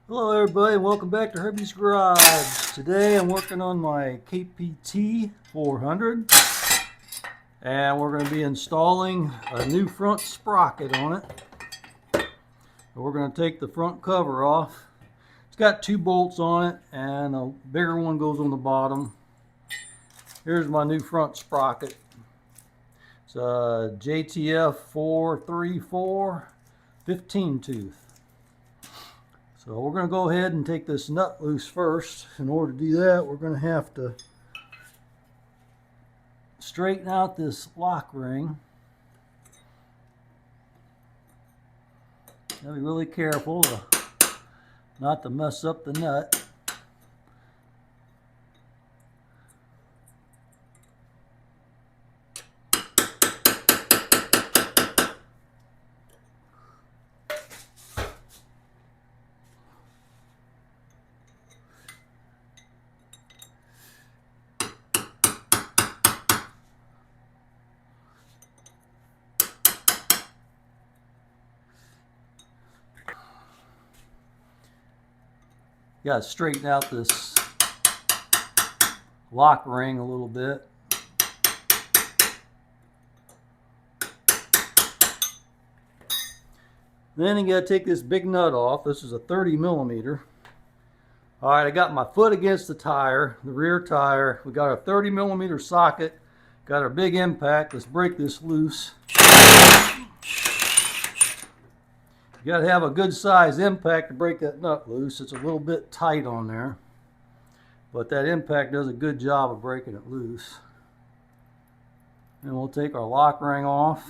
Hello everybody and welcome back to Herbies Garage. Today I'm working on my KPT 400 and we're going to be installing a new front sprocket on it. We're going to take the front cover off. It's got 2 bolts on it and a bigger one goes on the bottom. Here's my new front sprocket. It's a JTF 434 15 tooth. So we're going to go ahead and take this nut loose first. In order to do that, we're going to have to straighten out this lock ring. Gotta be really careful not to mess up the nut. You gotta straighten out this lock ring a little bit. Then you gotta take this big nut off. This is a 30 millimeter. All right, I got my foot against the tire, the rear tire. We got our 30 millimeter socket, got our big impact. Let's break this loose. You got to have a good size impact to break that nut loose. It's a little bit tight on there, but that impact does a good job of breaking it loose. And we'll take our lock ring off.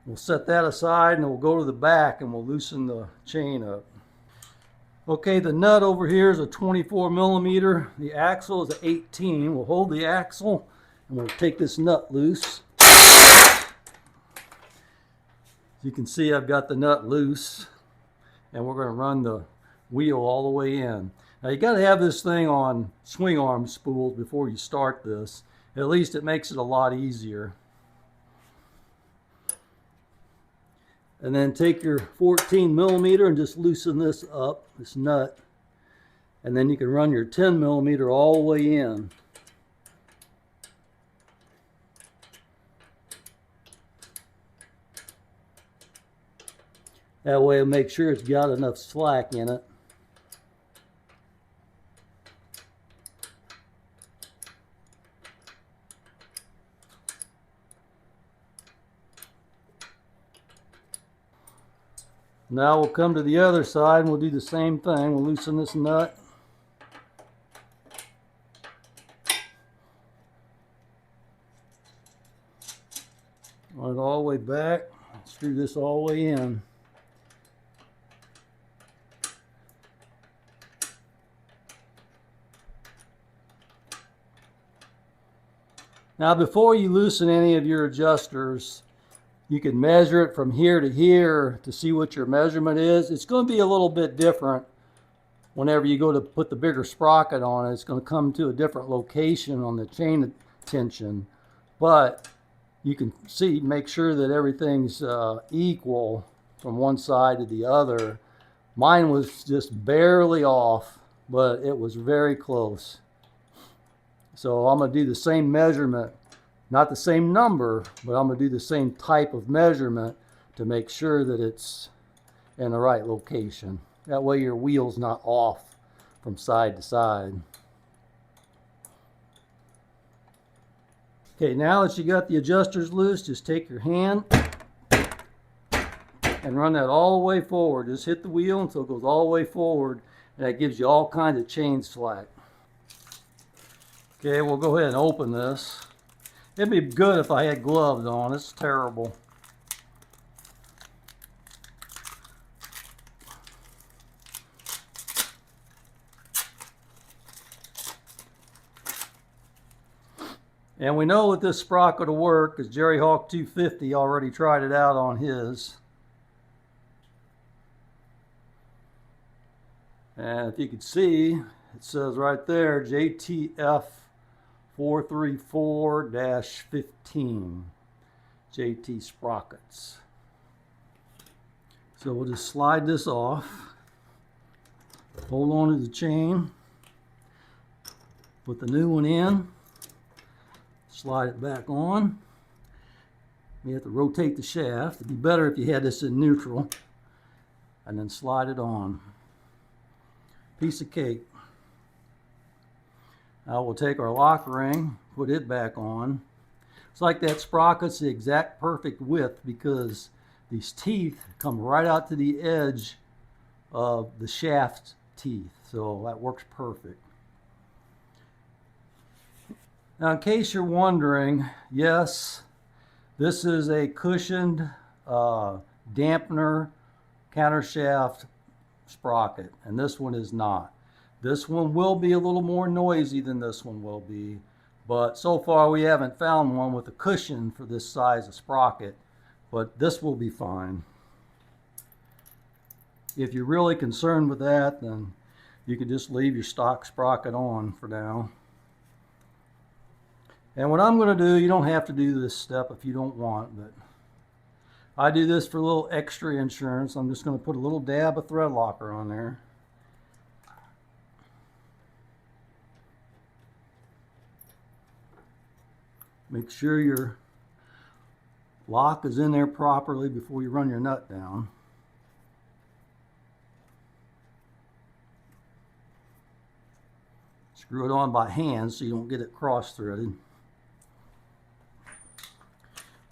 We'll set that aside and we'll go to the back and we'll loosen the chain up. Okay, the nut over here is a 24 millimeter. The axle is an 18. We'll hold the axle and we'll take this nut loose. You can see I've got the nut loose and we're going to run the wheel all the way in. Now you got to have this thing on swing arm spools before you start this. At least it makes it a lot easier. And then take your 14 millimeter and just loosen this up, this nut. And then you can run your 10 millimeter all the way in. That way it'll make sure it's got enough slack in it. Now we'll come to the other side and we'll do the same thing. We'll loosen this nut. Run it all the way back. Screw this all the way in. Now before you loosen any of your adjusters, you can measure it from here to here to see what your measurement is. It's going to be a little bit different whenever you go to put the bigger sprocket on it. It's going to come to a different location on the chain tension. But you can see, make sure that everything's equal from one side to the other. Mine was just barely off, but it was very close. So I'm going to do the same measurement, not the same number, but I'm going to do the same type of measurement to make sure that it's in the right location. That way your wheel's not off from side to side. Okay, now that you got the adjusters loose, just take your hand and run that all the way forward. Just hit the wheel until it goes all the way forward, and that gives you all kinds of chain slack. Okay, we'll go ahead and open this. It'd be good if I had gloves on. It's terrible. And we know that this sprocket will work because Jerry Hawk 250 already tried it out on his. And if you could see, it says right there, JTF 434-15 JT sprockets. So we'll just slide this off, hold on to the chain, put the new one in, slide it back on. You have to rotate the shaft. It'd be better if you had this in neutral, and then slide it on. Piece of cake. Now we'll take our lock ring, put it back on. It's like that sprocket's the exact perfect width because these teeth come right out to the edge of the shaft teeth. So that works perfect. Now in case you're wondering, yes, this is a cushioned dampener countershaft sprocket, and this one is not. This one will be a little more noisy than this one will be, but so far we haven't found one with a cushion for this size of sprocket, but this will be fine. If you're really concerned with that, then you can just leave your stock sprocket on for now. And what I'm going to do, you don't have to do this step if you don't want, but I do this for a little extra insurance. I'm just going to put a little dab of thread locker on there. Make sure your lock is in there properly before you run your nut down. Screw it on by hand so you don't get it cross-threaded.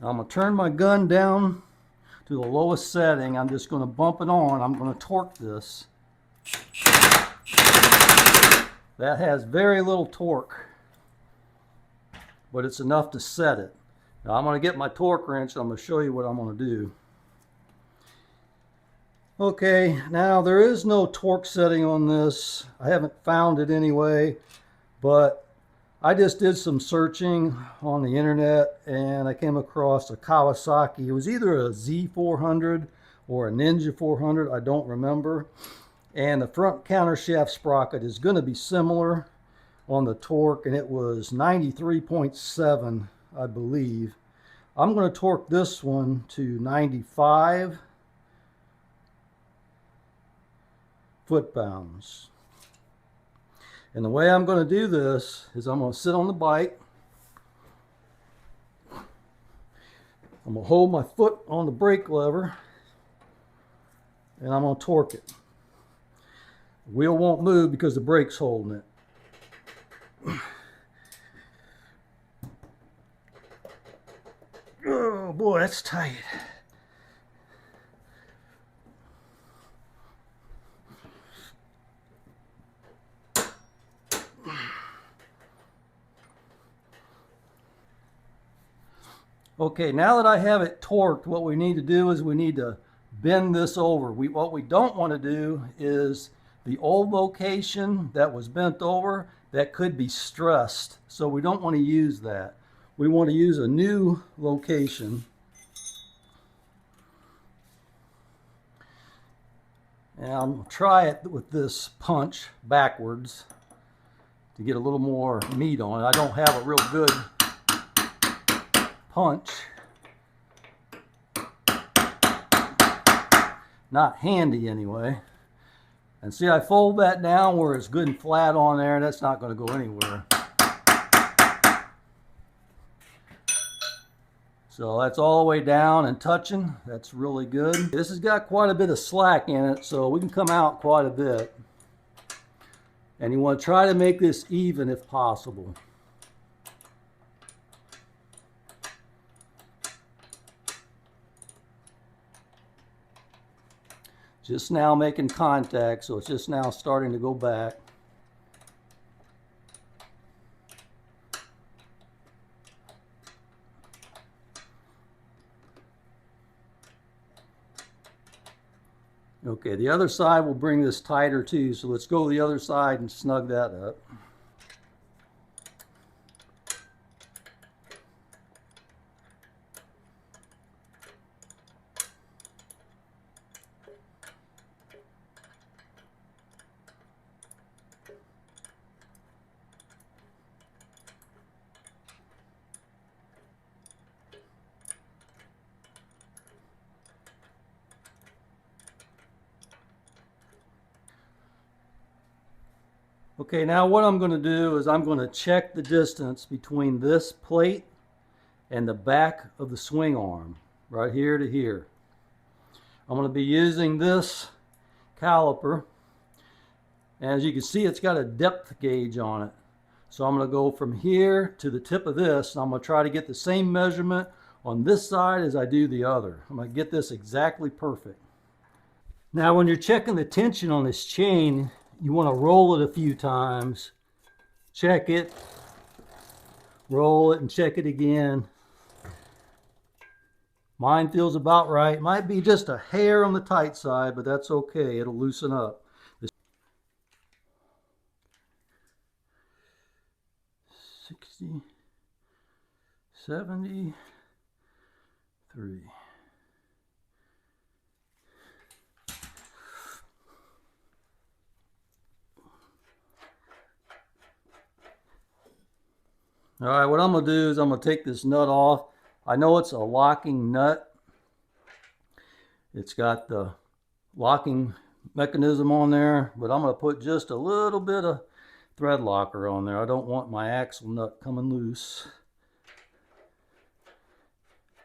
Now I'm going to turn my gun down to the lowest setting. I'm just going to bump it on. I'm going to torque this. That has very little torque, but it's enough to set it. Now I'm going to get my torque wrench and I'm going to show you what I'm going to do. Okay, now there is no torque setting on this. I haven't found it anyway, but I just did some searching on the internet and I came across a Kawasaki. It was either a Z400 or a Ninja 400, I don't remember. And the front countershaft sprocket is going to be similar on the torque, and it was 93.7, I believe. I'm going to torque this one to 95 foot-pounds. And the way I'm going to do this is I'm going to sit on the bike. I'm going to hold my foot on the brake lever, and I'm going to torque it. The wheel won't move because the brake's holding it. Oh boy, that's tight. Okay, now that I have it torqued, what we need to do is we need to bend this over. What we don't want to do is the old location that was bent over, that could be stressed. So we don't want to use that. We want to use a new location. And I'm going to try it with this punch backwards to get a little more meat on it. I don't have a real good punch. Not handy anyway. And see, I fold that down where it's good and flat on there, and that's not going to go anywhere. So that's all the way down and touching. That's really good. This has got quite a bit of slack in it, so we can come out quite a bit. And you want to try to make this even if possible. Just now making contact, so it's just now starting to go back. Okay, the other side will bring this tighter too, so let's go to the other side and snug that up. Okay, now what I'm going to do is I'm going to check the distance between this plate and the back of the swing arm, right here to here. I'm going to be using this caliper. As you can see, it's got a depth gauge on it. So I'm going to go from here to the tip of this, and I'm going to try to get the same measurement on this side as I do the other. I'm going to get this exactly perfect. Now when you're checking the tension on this chain, you want to roll it a few times. Check it, roll it, and check it again. Mine feels about right. Might be just a hair on the tight side, but that's okay. It'll loosen up. 60, 73. All right, what I'm going to do is I'm going to take this nut off. I know it's a locking nut. It's got the locking mechanism on there, but I'm going to put just a little bit of thread locker on there. I don't want my axle nut coming loose.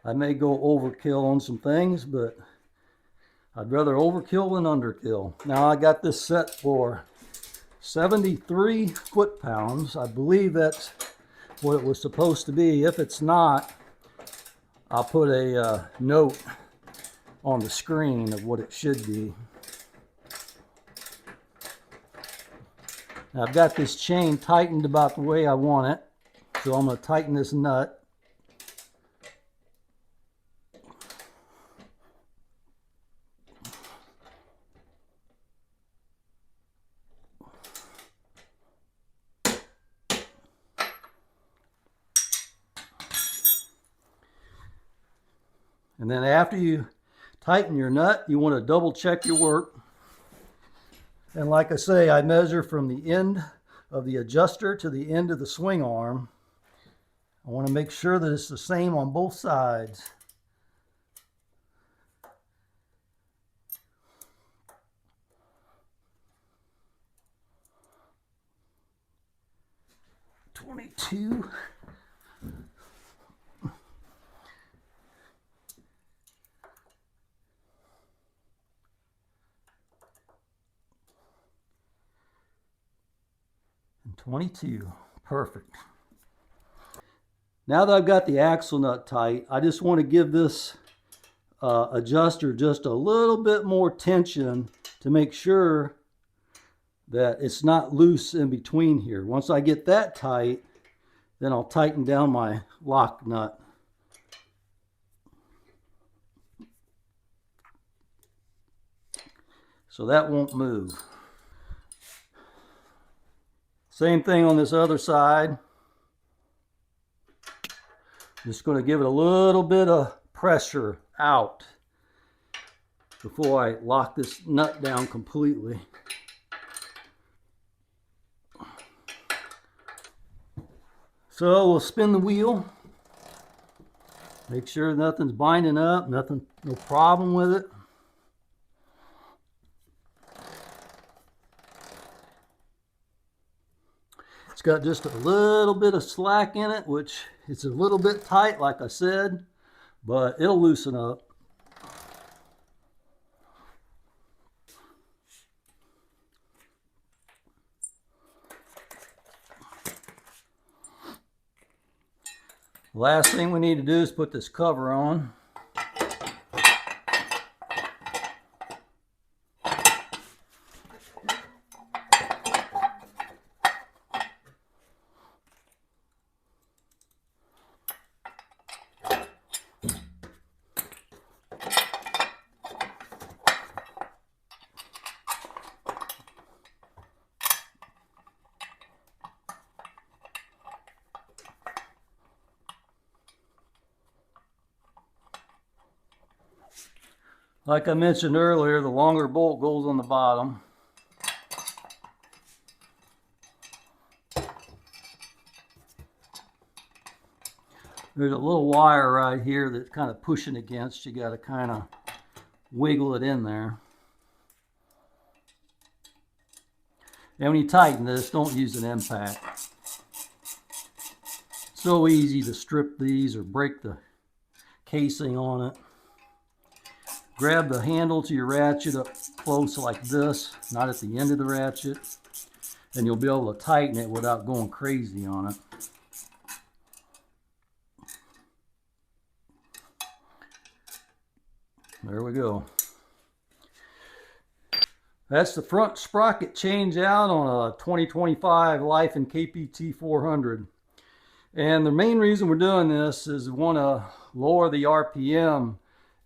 I may go overkill on some things, but I'd rather overkill than underkill. Now I got this set for 73 foot-pounds. I believe that's what it was supposed to be. If it's not, I'll put a note on the screen of what it should be. Now I've got this chain tightened about the way I want it, so I'm going to tighten this nut. And then after you tighten your nut, you want to double check your work. And like I say, I measure from the end of the adjuster to the end of the swing arm. I want to make sure that it's the same on both sides. $22. And 22. Perfect. Now that I've got the axle nut tight, I just want to give this adjuster just a little bit more tension to make sure that it's not loose in between here. Once I get that tight, then I'll tighten down my lock nut. So that won't move. Same thing on this other side. Just going to give it a little bit of pressure out before I lock this nut down completely. So we'll spin the wheel. Make sure nothing's binding up, no problem with it. It's got just a little bit of slack in it, which it's a little bit tight, like I said, but it'll loosen up. Last thing we need to do is put this cover on. Like I mentioned earlier, the longer bolt goes on the bottom. There's a little wire right here that's kind of pushing against. You got to kind of wiggle it in there. And when you tighten this, don't use an impact. So easy to strip these or break the casing on it. Grab the handle to your ratchet up close like this, not at the end of the ratchet, and you'll be able to tighten it without going crazy on it. There we go. That's the front sprocket change out on a 2025 LIFAN KPT 400. And the main reason we're doing this is we want to lower the RPM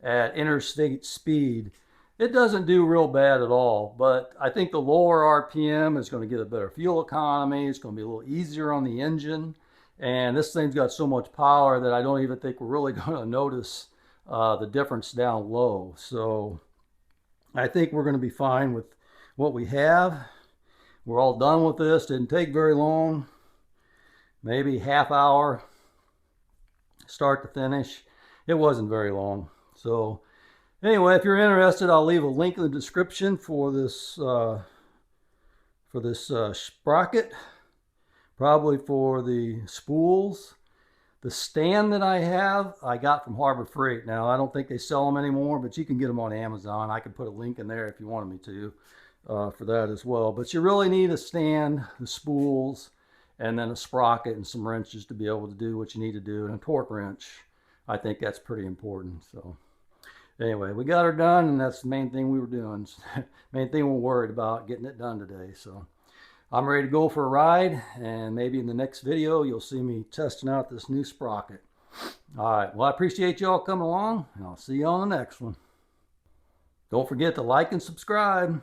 at interstate speed. It doesn't do real bad at all, but I think the lower RPM is going to get a better fuel economy. It's going to be a little easier on the engine. And this thing's got so much power that I don't even think we're really going to notice the difference down low. So I think we're going to be fine with what we have. We're all done with this. Didn't take very long. Maybe half hour start to finish. It wasn't very long. So anyway, if you're interested, I'll leave a link in the description for this sprocket, probably for the spools. The stand that I have, I got from Harbor Freight. Now, I don't think they sell them anymore, but you can get them on Amazon. I can put a link in there if you wanted me to for that as well. But you really need a stand, the spools, and then a sprocket and some wrenches to be able to do what you need to do, and a torque wrench. I think that's pretty important. So anyway, we got her done, and that's the main thing we were doing. Main thing we're worried about, getting it done today. So I'm ready to go for a ride, and maybe in the next video you'll see me testing out this new sprocket. All right, well, I appreciate y'all coming along, and I'll see you on the next one. Don't forget to like and subscribe.